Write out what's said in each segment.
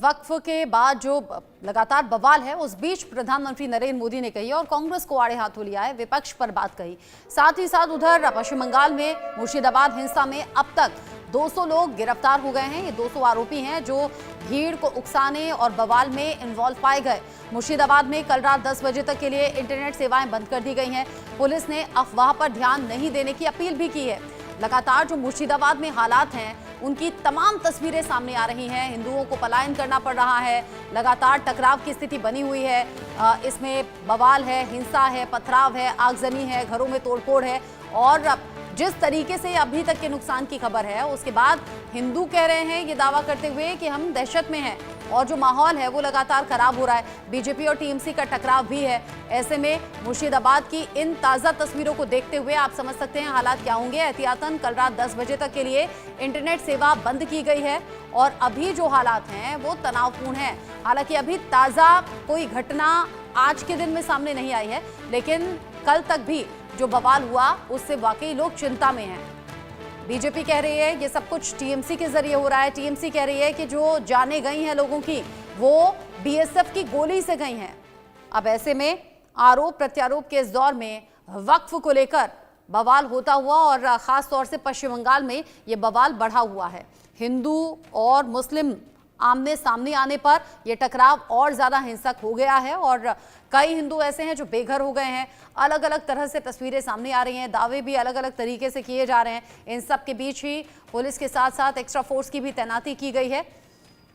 वक्फ के बाद जो लगातार बवाल है, उस बीच प्रधानमंत्री नरेंद्र मोदी ने कही और कांग्रेस को आड़े हाथों लिया है, विपक्ष पर बात कही। साथ ही साथ उधर पश्चिम बंगाल में मुर्शिदाबाद हिंसा में अब तक 200 लोग गिरफ्तार हो गए हैं। ये 200 आरोपी हैं जो भीड़ को उकसाने और बवाल में इन्वॉल्व पाए गए। मुर्शिदाबाद में कल रात 10 बजे तक के लिए इंटरनेट सेवाएं बंद कर दी गई हैं। पुलिस ने अफवाह पर ध्यान नहीं देने की अपील भी की है। लगातार जो मुर्शिदाबाद में हालात हैं, उनकी तमाम तस्वीरें सामने आ रही हैं। हिंदुओं को पलायन करना पड़ रहा है, लगातार टकराव की स्थिति बनी हुई है। इसमें बवाल है, हिंसा है, पथराव है, आगजनी है, घरों में तोड़फोड़ है। और जिस तरीके से अभी तक के नुकसान की खबर है, उसके बाद हिंदू कह रहे हैं ये दावा करते हुए कि हम दहशत में हैं और जो माहौल है वो लगातार खराब हो रहा है। बीजेपी और टीएमसी का टकराव भी है। ऐसे में मुर्शिदाबाद की इन ताज़ा तस्वीरों को देखते हुए आप समझ सकते हैं हालात क्या होंगे। एहतियातन कल रात 10 बजे तक के लिए इंटरनेट सेवा बंद की गई है और अभी जो हालात हैं वो तनावपूर्ण हैं। हालांकि अभी ताज़ा कोई घटना आज के दिन में सामने नहीं आई है, लेकिन कल तक भी जो बवाल हुआ उससे वाकई लोग चिंता में हैं। बीजेपी कह रही है ये सब कुछ टीएमसी के जरिए हो रहा है। टीएमसी कह रही है कि जो जानें गई हैं लोगों की वो बीएसएफ की गोली से गई हैं। अब ऐसे में आरोप प्रत्यारोप के इस दौर में वक्फ को लेकर बवाल होता हुआ और खास तौर से पश्चिम बंगाल में ये बवाल बढ़ा हुआ है। हिंदू और मुस्लिम आमने सामने आने पर यह टकराव और ज्यादा हिंसक हो गया है और कई हिंदू ऐसे हैं जो बेघर हो गए हैं। अलग अलग तरह से तस्वीरें सामने आ रही हैं, दावे भी अलग अलग तरीके से किए जा रहे हैं। इन सब के बीच ही पुलिस के साथ साथ एक्स्ट्रा फोर्स की भी तैनाती की गई है।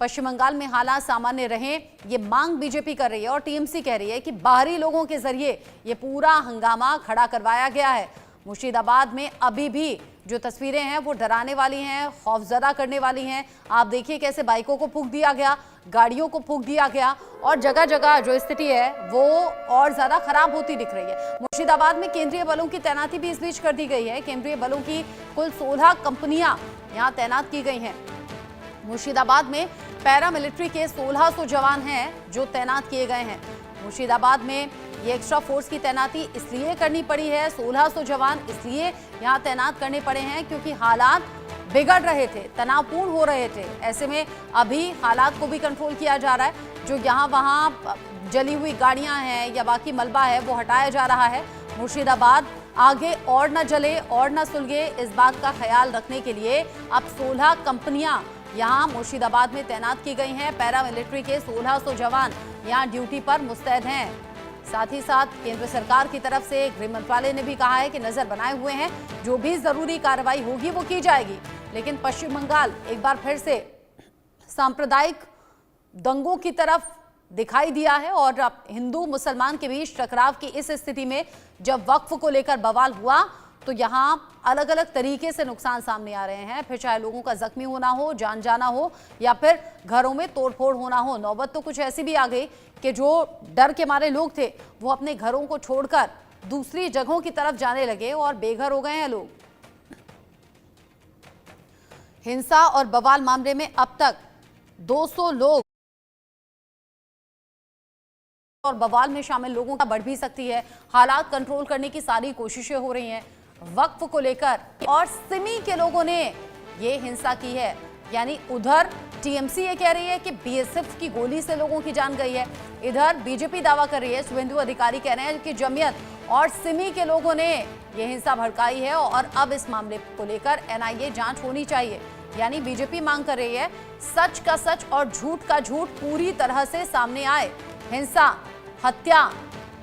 पश्चिम बंगाल में हालात सामान्य रहें, ये मांग बीजेपी कर रही है और टीएमसी कह रही है कि बाहरी लोगों के जरिए ये पूरा हंगामा खड़ा करवाया गया है। मुर्शिदाबाद में अभी भी जो तस्वीरें हैं वो डराने वाली हैं, खौफजदा करने वाली हैं। आप देखिए कैसे बाइकों को फूंक दिया गया, गाड़ियों को फूंक दिया गया और जगह जगह जो स्थिति है वो और ज्यादा खराब होती दिख रही है। मुर्शिदाबाद में केंद्रीय बलों की तैनाती भी इस बीच कर दी गई है। केंद्रीय बलों की कुल 16 कंपनियां यहां तैनात की गई हैं। मुर्शिदाबाद में पैरामिलिट्री के 1600 जवान हैं जो तैनात किए गए हैं। मुर्शिदाबाद में ये एक्स्ट्रा फोर्स की तैनाती इसलिए करनी पड़ी है, 1600 जवान इसलिए यहाँ तैनात करने पड़े हैं क्योंकि हालात बिगड़ रहे थे, तनावपूर्ण हो रहे थे। ऐसे में अभी हालात को भी कंट्रोल किया जा रहा है। जो यहाँ वहाँ जली हुई गाड़ियाँ हैं या बाकी मलबा है वो हटाया जा रहा है। मुर्शिदाबाद आगे और न जले और न सुलगे, इस बात का ख्याल रखने के लिए अब 16 कंपनियाँ यहाँ मुर्शिदाबाद में तैनात की गई हैं। पैरामिलिट्री के 1600 जवान यहाँ ड्यूटी पर मुस्तैद हैं। साथ ही साथ केंद्र सरकार की तरफ से गृह मंत्रालय ने भी कहा है कि नजर बनाए हुए हैं, जो भी जरूरी कार्रवाई होगी वो की जाएगी। लेकिन पश्चिम बंगाल एक बार फिर से सांप्रदायिक दंगों की तरफ दिखाई दिया है और अब हिंदू मुसलमान के बीच टकराव की इस स्थिति में जब वक्फ को लेकर बवाल हुआ तो यहाँ अलग अलग तरीके से नुकसान सामने आ रहे हैं। फिर चाहे लोगों का जख्मी होना हो, जान जाना हो या फिर घरों में तोड़फोड़ होना हो। नौबत तो कुछ ऐसी भी आ गई कि जो डर के मारे लोग थे वो अपने घरों को छोड़कर दूसरी जगहों की तरफ जाने लगे और बेघर हो गए हैं लोग। हिंसा और बवाल मामले में अब तक 200 लोग और बवाल में शामिल लोगों का बढ़ भी सकती है। हालात कंट्रोल करने की सारी कोशिशें हो रही हैं वक्फ को लेकर और सिमी के लोगों ने ये हिंसा की है। यानी उधर टीएमसी ये कह रही है कि बीएसएफ की गोली से लोगों की जान गई है, इधर बीजेपी दावा कर रही है, शुभेंदु अधिकारी कह रहे हैं कि जमीयत और सिमी के लोगों ने ये हिंसा भड़काई है और अब इस मामले को लेकर एनआईए जांच होनी चाहिए। यानी बीजेपी मांग कर रही है सच का सच और झूठ का झूठ पूरी तरह से सामने आए। हिंसा, हत्या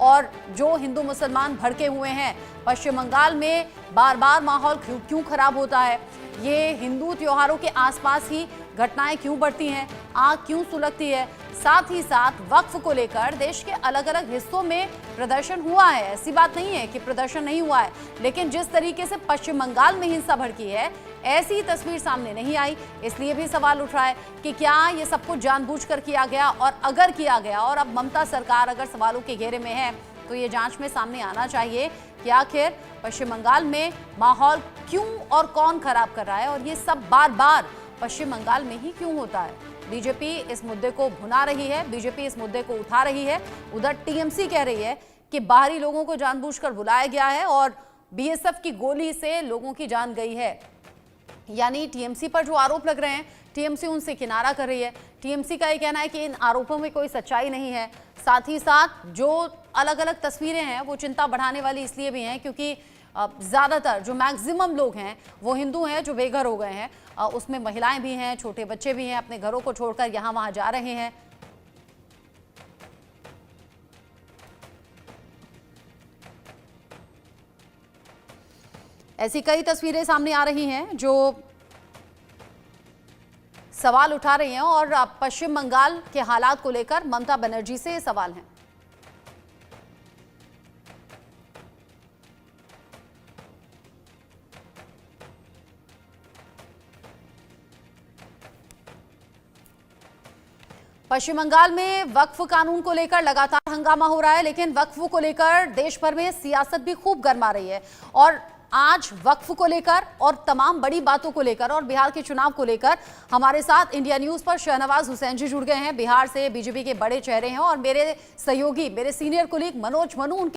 और जो हिंदू मुसलमान भड़के हुए हैं, पश्चिम बंगाल में बार बार माहौल क्यों खराब होता है, ये हिंदू त्योहारों के आसपास ही घटनाएं क्यों बढ़ती हैं, आग क्यों सुलगती है। साथ ही साथ वक्फ को लेकर देश के अलग अलग हिस्सों में प्रदर्शन हुआ है, ऐसी बात नहीं है कि प्रदर्शन नहीं हुआ है, लेकिन जिस तरीके से पश्चिम बंगाल में हिंसा भड़की है ऐसी तस्वीर सामने नहीं आई। इसलिए भी सवाल उठ रहा है कि क्या ये सब कुछ जानबूझकर किया गया, और अगर किया गया और अब ममता सरकार अगर सवालों के घेरे में है तो ये जांच में सामने आना चाहिए कि आखिर पश्चिम बंगाल में माहौल क्यों और कौन खराब कर रहा है और ये सब बार बार पश्चिम बंगाल में ही क्यों होता है। बीजेपी इस मुद्दे को भुना रही है, बीजेपी इस मुद्दे को उठा रही है। उधर टीएमसी कह रही है कि बाहरी लोगों को जानबूझकर बुलाया गया है और बीएसएफ की गोली से लोगों की जान गई है। यानी टीएमसी पर जो आरोप लग रहे हैं, टीएमसी उनसे किनारा कर रही है। टीएमसी का ये कहना है कि इन आरोपों में कोई सच्चाई नहीं है। साथ ही साथ जो अलग अलग तस्वीरें हैं वो चिंता बढ़ाने वाली इसलिए भी हैं क्योंकि ज़्यादातर जो मैक्सिमम लोग हैं वो हिंदू हैं जो बेघर हो गए हैं। उसमें महिलाएं भी हैं, छोटे बच्चे भी हैं, अपने घरों को छोड़कर यहाँ वहाँ जा रहे हैं। ऐसी कई तस्वीरें सामने आ रही हैं जो सवाल उठा रही हैं और पश्चिम बंगाल के हालात को लेकर ममता बनर्जी से ये सवाल हैं। पश्चिम बंगाल में वक्फ कानून को लेकर लगातार हंगामा हो रहा है, लेकिन वक्फ को लेकर देश भर में सियासत भी खूब गर्मा रही है। और आज वक्फ को लेकर और तमाम बड़ी बातों को लेकर और बिहार के चुनाव को लेकर हमारे साथ इंडिया न्यूज पर शहनवाज हुसैन जी जुड़ गए हैं। बिहार से बीजेपी के बड़े चेहरे हैं और मेरे सहयोगी, मेरे सीनियर कुलीग मनोज मनु